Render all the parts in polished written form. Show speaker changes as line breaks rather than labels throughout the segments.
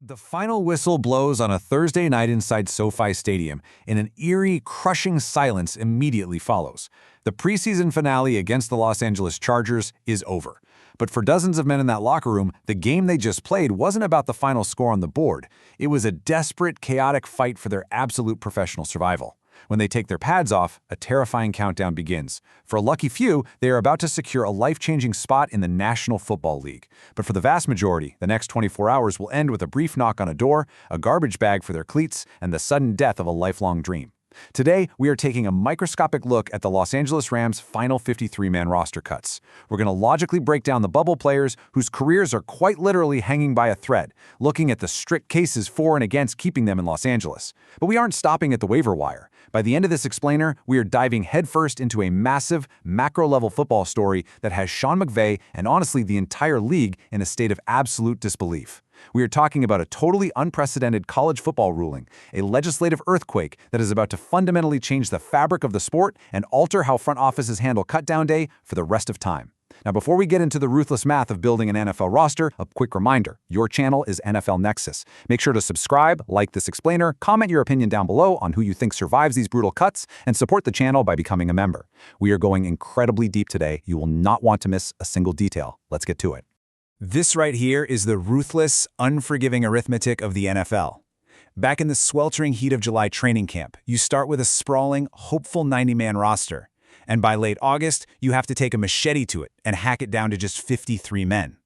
The final whistle blows on a Thursday night inside SoFi Stadium, and an eerie, crushing silence immediately follows. The preseason finale against the Los Angeles Chargers is over. But for dozens of men in that locker room, the game they just played wasn't about the final score on the board. It was a desperate, chaotic fight for their absolute professional survival. When they take their pads off, a terrifying countdown begins. For a lucky few, they are about to secure a life-changing spot in the National Football League. But for the vast majority, the next 24 hours will end with a brief knock on a door, a garbage bag for their cleats, and the sudden death of a lifelong dream. Today, we are taking a microscopic look at the Los Angeles Rams' final 53-man roster cuts. We're going to logically break down the bubble players whose careers are quite literally hanging by a thread, looking at the strict cases for and against keeping them in Los Angeles. But we aren't stopping at the waiver wire. By the end of this explainer, we are diving headfirst into a massive, macro-level football story that has Sean McVay and honestly the entire league in a state of absolute disbelief. We are talking about a totally unprecedented college football ruling, a legislative earthquake that is about to fundamentally change the fabric of the sport and alter how front offices handle cutdown day for the rest of time. Now, before we get into the ruthless math of building an NFL roster, a quick reminder, your channel is NFL Nexus. Make sure to subscribe, like this explainer, comment your opinion down below on who you think survives these brutal cuts, and support the channel by becoming a member. We are going incredibly deep today. You will not want to miss a single detail. Let's get to it. This right here is the ruthless, unforgiving arithmetic of the NFL. Back in the sweltering heat of July training camp, you start with a sprawling, hopeful 90-man roster. And by late August, you have to take a machete to it and hack it down to just 53 men.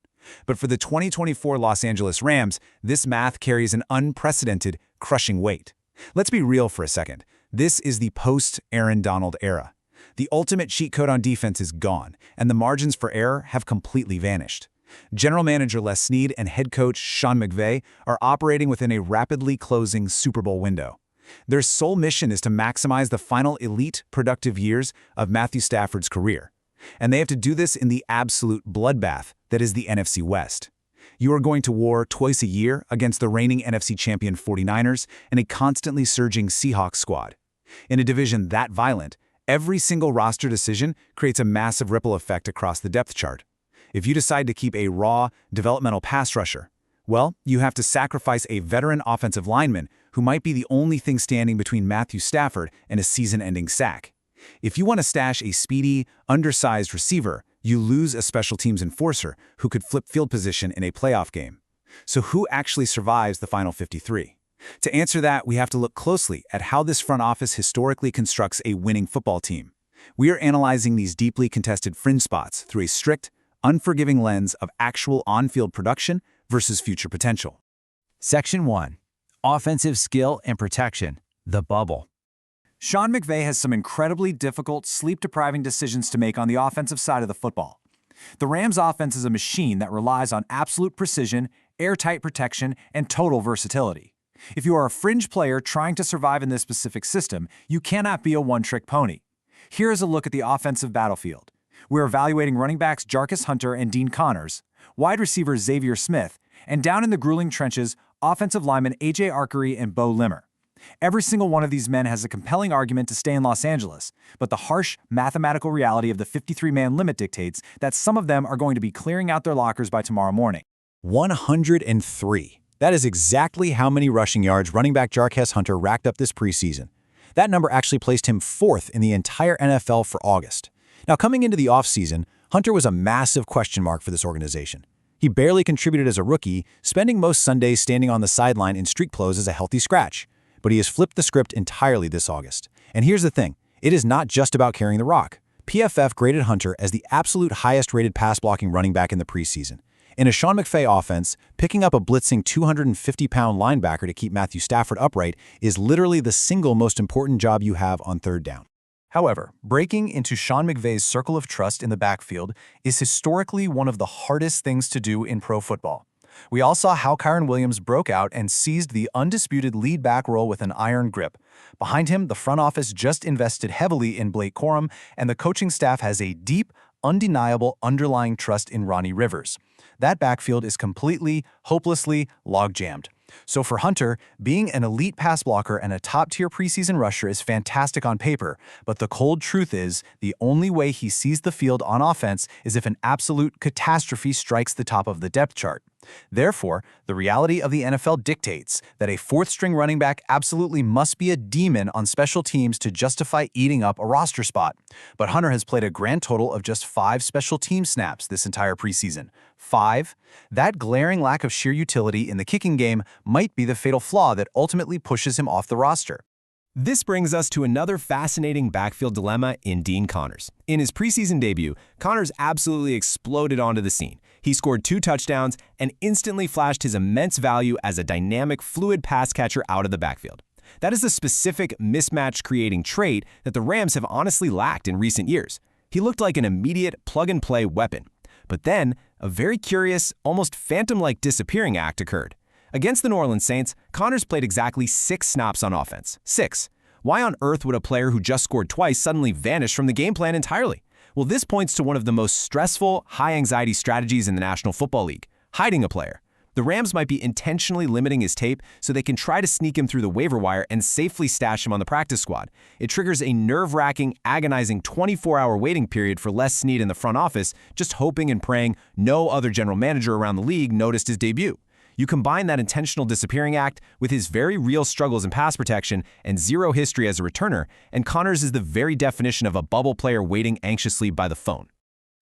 But for the 2024 Los Angeles Rams, this math carries an unprecedented, crushing weight. Let's be real for a second. This is the post-Aaron Donald era. The ultimate cheat code on defense is gone, and the margins for error have completely vanished. General Manager Les Snead and head coach Sean McVay are operating within a rapidly closing Super Bowl window. Their sole mission is to maximize the final elite, productive years of Matthew Stafford's career. And they have to do this in the absolute bloodbath that is the NFC West. You are going to war twice a year against the reigning NFC champion 49ers and a constantly surging Seahawks squad. In a division that violent, every single roster decision creates a massive ripple effect across the depth chart. If you decide to keep a raw, developmental pass rusher, well, you have to sacrifice a veteran offensive lineman who might be the only thing standing between Matthew Stafford and a season-ending sack. If you want to stash a speedy, undersized receiver, you lose a special teams enforcer who could flip field position in a playoff game. So who actually survives the final 53? To answer that, we have to look closely at how this front office historically constructs a winning football team. We are analyzing these deeply contested fringe spots through a strict, unforgiving lens of actual on-field production versus future potential.
Section 1. Offensive skill and protection, the bubble.
Sean McVay has some incredibly difficult, sleep-depriving decisions to make on the offensive side of the football. The Rams' offense is a machine that relies on absolute precision, airtight protection, and total versatility. If you are a fringe player trying to survive in this specific system, you cannot be a one-trick pony. Here is a look at the offensive battlefield. We're evaluating running backs Jarquez Hunter and Dean Connors, wide receiver Xavier Smith, and down in the grueling trenches, offensive linemen A.J. Archery and Bo Limmer. Every single one of these men has a compelling argument to stay in Los Angeles, but the harsh mathematical reality of the 53-man limit dictates that some of them are going to be clearing out their lockers by tomorrow morning.
103. That is exactly how many rushing yards running back Jarquez Hunter racked up this preseason. That number actually placed him 4th in the entire NFL for August. Now, coming into the offseason, Hunter was a massive question mark for this organization. He barely contributed as a rookie, spending most Sundays standing on the sideline in street clothes as a healthy scratch. But he has flipped the script entirely this August. And here's the thing, it is not just about carrying the rock. PFF graded Hunter as the absolute highest-rated pass-blocking running back in the preseason. In a Sean McVay offense, picking up a blitzing 250-pound linebacker to keep Matthew Stafford upright is literally the single most important job you have on third down.
However, breaking into Sean McVay's circle of trust in the backfield is historically one of the hardest things to do in pro football. We all saw how Kyren Williams broke out and seized the undisputed lead back role with an iron grip. Behind him, the front office just invested heavily in Blake Corum, and the coaching staff has a deep, undeniable underlying trust in Ronnie Rivers. That backfield is completely, hopelessly log-jammed. So for Hunter, being an elite pass blocker and a top-tier preseason rusher is fantastic on paper, but the cold truth is the only way he sees the field on offense is if an absolute catastrophe strikes the top of the depth chart.
Therefore, the reality of the NFL dictates that a fourth-string running back absolutely must be a demon on special teams to justify eating up a roster spot. But Hunter has played a grand total of just 5 special team snaps this entire preseason. 5? That glaring lack of sheer utility in the kicking game might be the fatal flaw that ultimately pushes him off the roster.
This brings us to another fascinating backfield dilemma in Dean Connors. In his preseason debut, Connors absolutely exploded onto the scene. He scored 2 touchdowns and instantly flashed his immense value as a dynamic, fluid pass catcher out of the backfield. That is a specific mismatch-creating trait that the Rams have honestly lacked in recent years. He looked like an immediate plug-and-play weapon. But then, a very curious, almost phantom-like disappearing act occurred. Against the New Orleans Saints, Connors played exactly 6 snaps on offense. 6. Why on earth would a player who just scored twice suddenly vanish from the game plan entirely? Well, this points to one of the most stressful, high-anxiety strategies in the National Football League: hiding a player. The Rams might be intentionally limiting his tape so they can try to sneak him through the waiver wire and safely stash him on the practice squad. It triggers a nerve-wracking, agonizing 24-hour waiting period for Les Snead in the front office, just hoping and praying no other general manager around the league noticed his debut. You combine that intentional disappearing act with his very real struggles in pass protection and zero history as a returner, and Connors is the very definition of a bubble player waiting anxiously by the phone.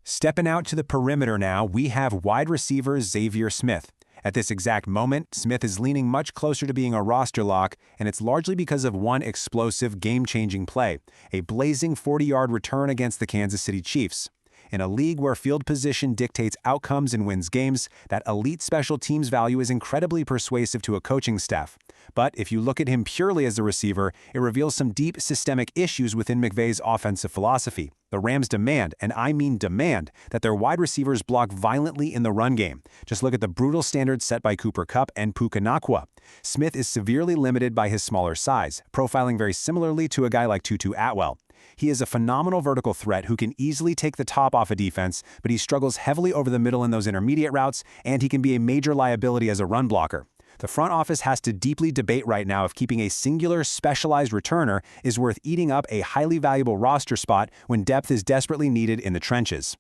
Stepping out to the perimeter now, we have wide receiver Xavier Smith. At this exact moment, Smith is leaning much closer to being a roster lock, and it's largely because of one explosive, game-changing play, a blazing 40-yard return against the Kansas City Chiefs. In a league where field position dictates outcomes and wins games, that elite special teams value is incredibly persuasive to a coaching staff. But if you look at him purely as a receiver, it reveals some deep systemic issues within McVay's offensive philosophy. The Rams demand, and I mean demand, that their wide receivers block violently in the run game. Just look at the brutal standards set by Cooper Kupp and Puka Nacua. Smith is severely limited by his smaller size, profiling very similarly to a guy like Tutu Atwell. He is a phenomenal vertical threat who can easily take the top off a defense, but he struggles heavily over the middle in those intermediate routes, and he can be a major liability as a run blocker. The front office has to deeply debate right now if keeping a singular, specialized returner is worth eating up a highly valuable roster spot when depth is desperately needed in the trenches.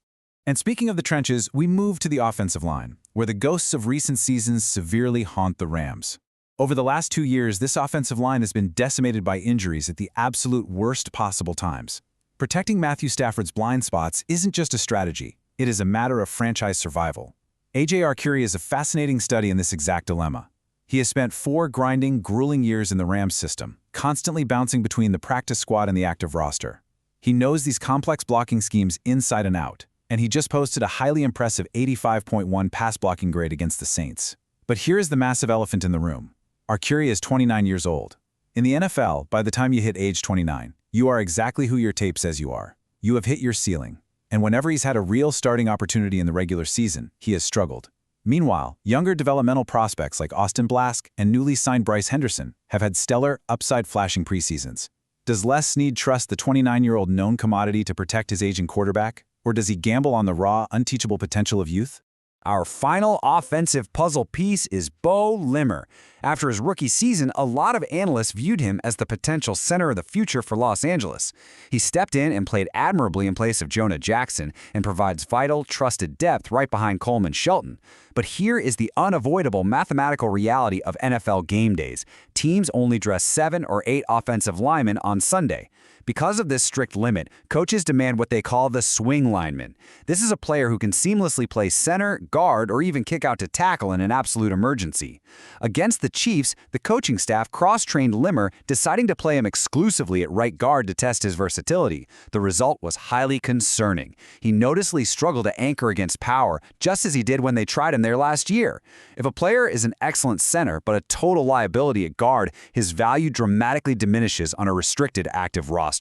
And speaking of the trenches, we move to the offensive line, where the ghosts of recent seasons severely haunt the Rams. Over the last 2 years, this offensive line has been decimated by injuries at the absolute worst possible times. Protecting Matthew Stafford's blind spots isn't just a strategy, it is a matter of franchise survival. A.J. Arcuri is a fascinating study in this exact dilemma. He has spent 4 grinding, grueling years in the Rams system, constantly bouncing between the practice squad and the active roster. He knows these complex blocking schemes inside and out, and he just posted a highly impressive 85.1 pass blocking grade against the Saints. But here is the massive elephant in the room. Arcuri is 29 years old. In the NFL, by the time you hit age 29, you are exactly who your tape says you are. You have hit your ceiling. And whenever he's had a real starting opportunity in the regular season, he has struggled. Meanwhile, younger developmental prospects like Austin Blask and newly signed Bryce Henderson have had stellar, upside-flashing preseasons. Does Les Snead trust the 29-year-old known commodity to protect his aging quarterback? Or does he gamble on the raw, unteachable potential of youth?
Our final offensive puzzle piece is Bo Limmer. After his rookie season, a lot of analysts viewed him as the potential center of the future for Los Angeles. He stepped in and played admirably in place of Jonah Jackson and provides vital, trusted depth right behind Coleman Shelton. But here is the unavoidable mathematical reality of NFL game days. Teams only dress 7 or 8 offensive linemen on Sunday. Because of this strict limit, coaches demand what they call the swing lineman. This is a player who can seamlessly play center, guard, or even kick out to tackle in an absolute emergency. Against the Chiefs, the coaching staff cross-trained Limmer, deciding to play him exclusively at right guard to test his versatility. The result was highly concerning. He noticeably struggled to anchor against power, just as he did when they tried him there last year. If a player is an excellent center but a total liability at guard, his value dramatically diminishes on a restricted active roster.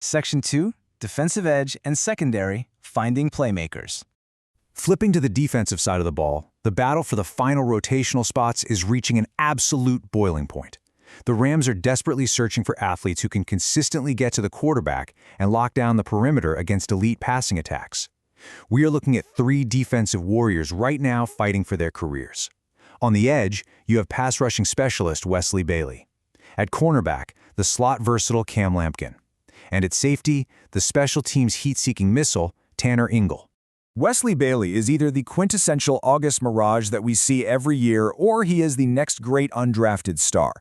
Section 2, Defensive Edge and Secondary, Finding Playmakers.
Flipping to the defensive side of the ball, the battle for the final rotational spots is reaching an absolute boiling point. The Rams are desperately searching for athletes who can consistently get to the quarterback and lock down the perimeter against elite passing attacks. We are looking at 3 defensive warriors right now fighting for their careers. On the edge, you have pass rushing specialist Wesley Bailey. At cornerback, the slot versatile Cam Lampkin. And at safety, the special teams heat-seeking missile, Tanner Ingle.
Wesley Bailey is either the quintessential August mirage that we see every year, or he is the next great undrafted star.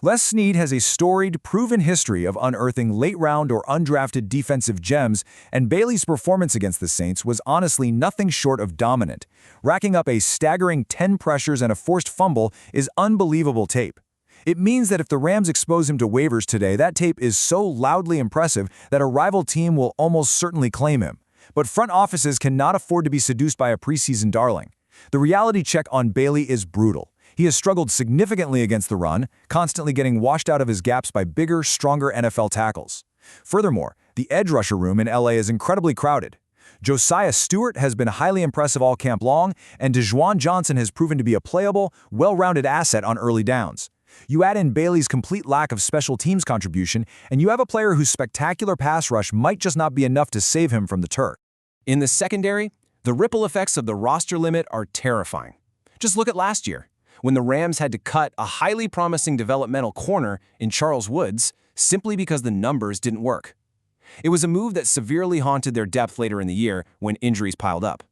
Les Snead has a storied, proven history of unearthing late-round or undrafted defensive gems, and Bailey's performance against the Saints was honestly nothing short of dominant. Racking up a staggering 10 pressures and a forced fumble is unbelievable tape. It means that if the Rams expose him to waivers today, that tape is so loudly impressive that a rival team will almost certainly claim him. But front offices cannot afford to be seduced by a preseason darling. The reality check on Bailey is brutal. He has struggled significantly against the run, constantly getting washed out of his gaps by bigger, stronger NFL tackles. Furthermore, the edge rusher room in LA is incredibly crowded. Josiah Stewart has been highly impressive all camp long, and DeJuan Johnson has proven to be a playable, well-rounded asset on early downs. You add in Bailey's complete lack of special teams contribution, and you have a player whose spectacular pass rush might just not be enough to save him from the Turk.
In the secondary, the ripple effects of the roster limit are terrifying. Just look at last year, when the Rams had to cut a highly promising developmental corner in Charles Woods simply because the numbers didn't work. It was a move that severely haunted their depth later in the year when injuries piled up.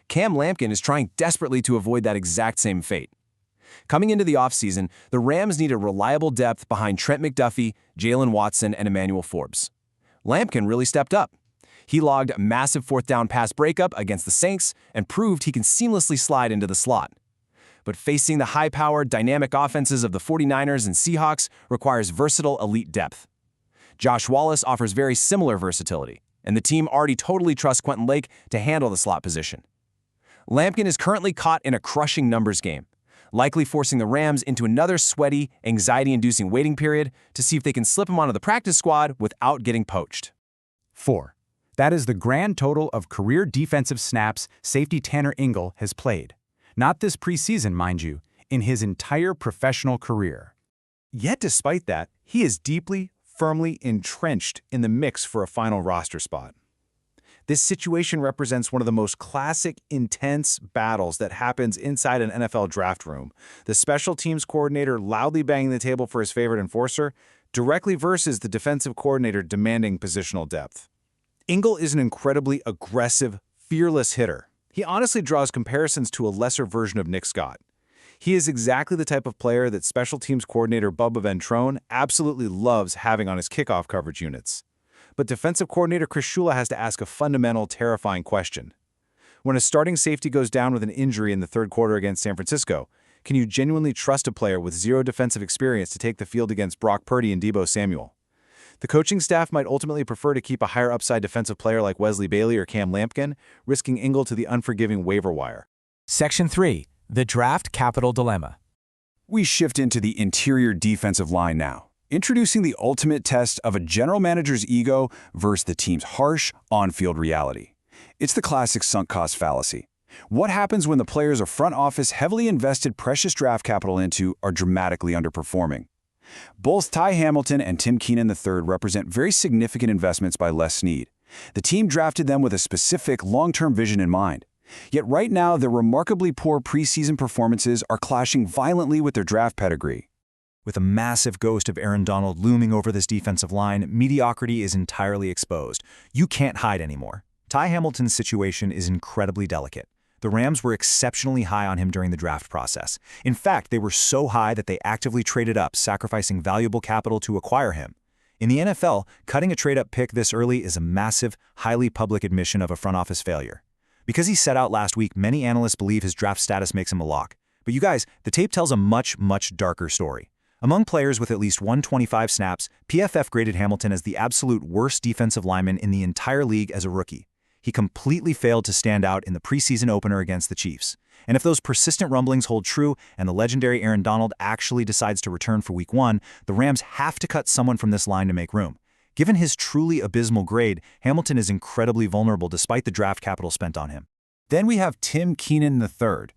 Cam Lampkin is trying desperately to avoid that exact same fate. Coming into the offseason, the Rams need a reliable depth behind Trent McDuffie, Jalen Watson, and Emmanuel Forbes. Lampkin really stepped up. He logged a massive fourth-down pass breakup against the Saints and proved he can seamlessly slide into the slot. But facing the high-powered, dynamic offenses of the 49ers and Seahawks requires versatile elite depth. Josh Wallace offers very similar versatility, and the team already totally trusts Quentin Lake to handle the slot position. Lampkin is currently caught in a crushing numbers game, likely forcing the Rams into another sweaty, anxiety-inducing waiting period to see if they can slip him onto the practice squad without getting poached.
4. That is the grand total of career defensive snaps safety Tanner Ingle has played. Not this preseason, mind you, in his entire professional career. Yet despite that, he is deeply, firmly entrenched in the mix for a final roster spot. This situation represents one of the most classic, intense battles that happens inside an NFL draft room. The special teams coordinator loudly banging the table for his favorite enforcer, directly versus the defensive coordinator demanding positional depth. Ingle is an incredibly aggressive, fearless hitter. He honestly draws comparisons to a lesser version of Nick Scott. He is exactly the type of player that special teams coordinator Bubba Ventrone absolutely loves having on his kickoff coverage units. But defensive coordinator Chris Shula has to ask a fundamental, terrifying question. When a starting safety goes down with an injury in the third quarter against San Francisco, can you genuinely trust a player with zero defensive experience to take the field against Brock Purdy and Deebo Samuel? The coaching staff might ultimately prefer to keep a higher upside defensive player like Wesley Bailey or Cam Lampkin, risking Ingle to the unforgiving waiver wire.
Section 3. The Draft Capital Dilemma.
We shift into the interior defensive line now, introducing the ultimate test of a general manager's ego versus the team's harsh, on-field reality. It's the classic sunk cost fallacy. What happens when the players a front office heavily invested precious draft capital into are dramatically underperforming? Both Ty Hamilton and Tim Keenan III represent very significant investments by Les Snead. The team drafted them with a specific long-term vision in mind. Yet right now, their remarkably poor preseason performances are clashing violently with their draft pedigree.
With a massive ghost of Aaron Donald looming over this defensive line, mediocrity is entirely exposed. You can't hide anymore. Ty Hamilton's situation is incredibly delicate. The Rams were exceptionally high on him during the draft process. In fact, they were so high that they actively traded up, sacrificing valuable capital to acquire him. In the NFL, cutting a trade-up pick this early is a massive, highly public admission of a front office failure. Because he set out last week, many analysts believe his draft status makes him a lock. But you guys, the tape tells a much, much darker story. Among players with at least 125 snaps, PFF graded Hamilton as the absolute worst defensive lineman in the entire league as a rookie. He completely failed to stand out in the preseason opener against the Chiefs. And if those persistent rumblings hold true and the legendary Aaron Donald actually decides to return for Week 1, the Rams have to cut someone from this line to make room. Given his truly abysmal grade, Hamilton is incredibly vulnerable despite the draft capital spent on him. Then we have Tim Keenan III.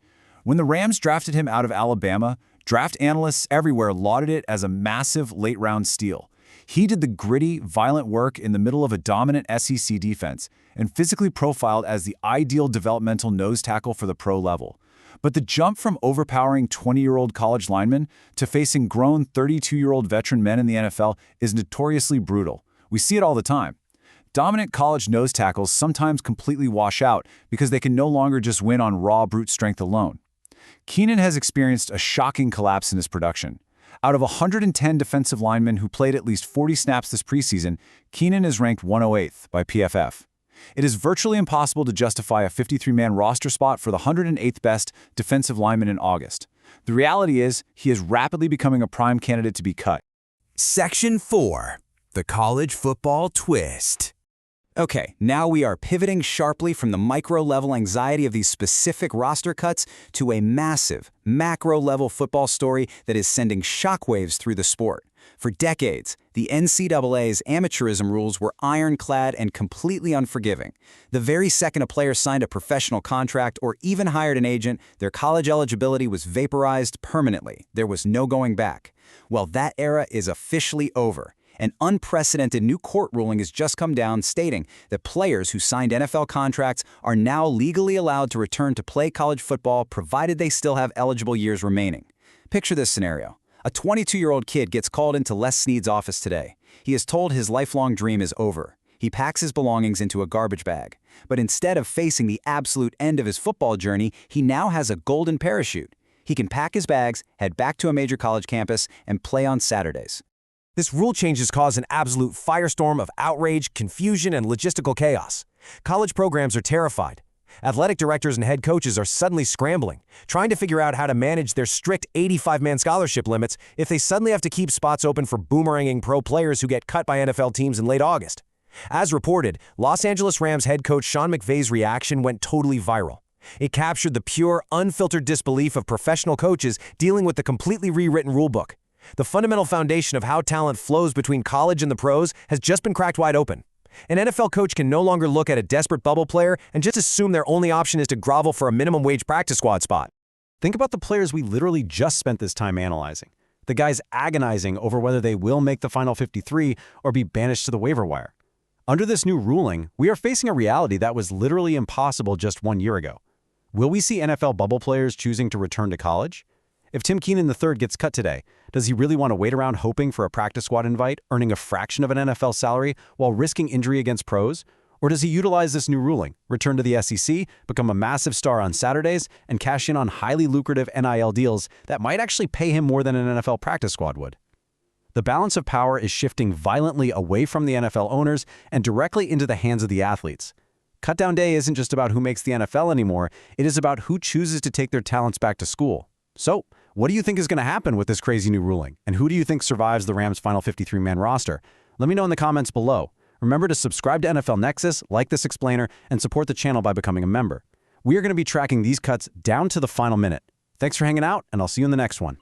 When the Rams drafted him out of Alabama, draft analysts everywhere lauded it as a massive late-round steal. He did the gritty, violent work in the middle of a dominant SEC defense and physically profiled as the ideal developmental nose tackle for the pro level. But the jump from overpowering 20-year-old college linemen to facing grown 32-year-old veteran men in the NFL is notoriously brutal. We see it all the time.
Dominant college nose tackles sometimes completely wash out because they can no longer just win on raw brute strength alone. Keenan has experienced a shocking collapse in his production. Out of 110 defensive linemen who played at least 40 snaps this preseason, Keenan is ranked 108th by PFF. It is virtually impossible to justify a 53-man roster spot for the 108th best defensive lineman in August. The reality is, he is rapidly becoming a prime candidate to be cut.
Section 4. The College Football Twist.
Okay, now we are pivoting sharply from the micro-level anxiety of these specific roster cuts to a massive, macro-level football story that is sending shockwaves through the sport. For decades, the NCAA's amateurism rules were ironclad and completely unforgiving. The very second a player signed a professional contract or even hired an agent, their college eligibility was vaporized permanently. There was no going back. Well, that era is officially over. An unprecedented new court ruling has just come down stating that players who signed NFL contracts are now legally allowed to return to play college football provided they still have eligible years remaining. Picture this scenario. A 22-year-old kid gets called into Les Snead's office today. He is told his lifelong dream is over. He packs his belongings into a garbage bag. But instead of facing the absolute end of his football journey, he now has a golden parachute. He can pack his bags, head back to a major college campus, and play on Saturdays.
This rule change has caused an absolute firestorm of outrage, confusion, and logistical chaos. College programs are terrified. Athletic directors and head coaches are suddenly scrambling, trying to figure out how to manage their strict 85-man scholarship limits if they suddenly have to keep spots open for boomeranging pro players who get cut by NFL teams in late August. As reported, Los Angeles Rams head coach Sean McVay's reaction went totally viral. It captured the pure, unfiltered disbelief of professional coaches dealing with the completely rewritten rulebook. The fundamental foundation of how talent flows between college and the pros has just been cracked wide open. An NFL coach can no longer look at a desperate bubble player and just assume their only option is to grovel for a minimum wage practice squad spot.
Think about the players we literally just spent this time analyzing. The guys agonizing over whether they will make the final 53 or be banished to the waiver wire. Under this new ruling, we are facing a reality that was literally impossible just 1 year ago. Will we see NFL bubble players choosing to return to college? If Tim Keenan III gets cut today, does he really want to wait around hoping for a practice squad invite, earning a fraction of an NFL salary while risking injury against pros? Or does he utilize this new ruling, return to the SEC, become a massive star on Saturdays, and cash in on highly lucrative NIL deals that might actually pay him more than an NFL practice squad would? The balance of power is shifting violently away from the NFL owners and directly into the hands of the athletes. Cutdown day isn't just about who makes the NFL anymore, it is about who chooses to take their talents back to school. So, what do you think is going to happen with this crazy new ruling? And who do you think survives the Rams' final 53-man roster? Let me know in the comments below. Remember to subscribe to NFL Nexus, like this explainer, and support the channel by becoming a member. We are going to be tracking these cuts down to the final minute. Thanks for hanging out, and I'll see you in the next one.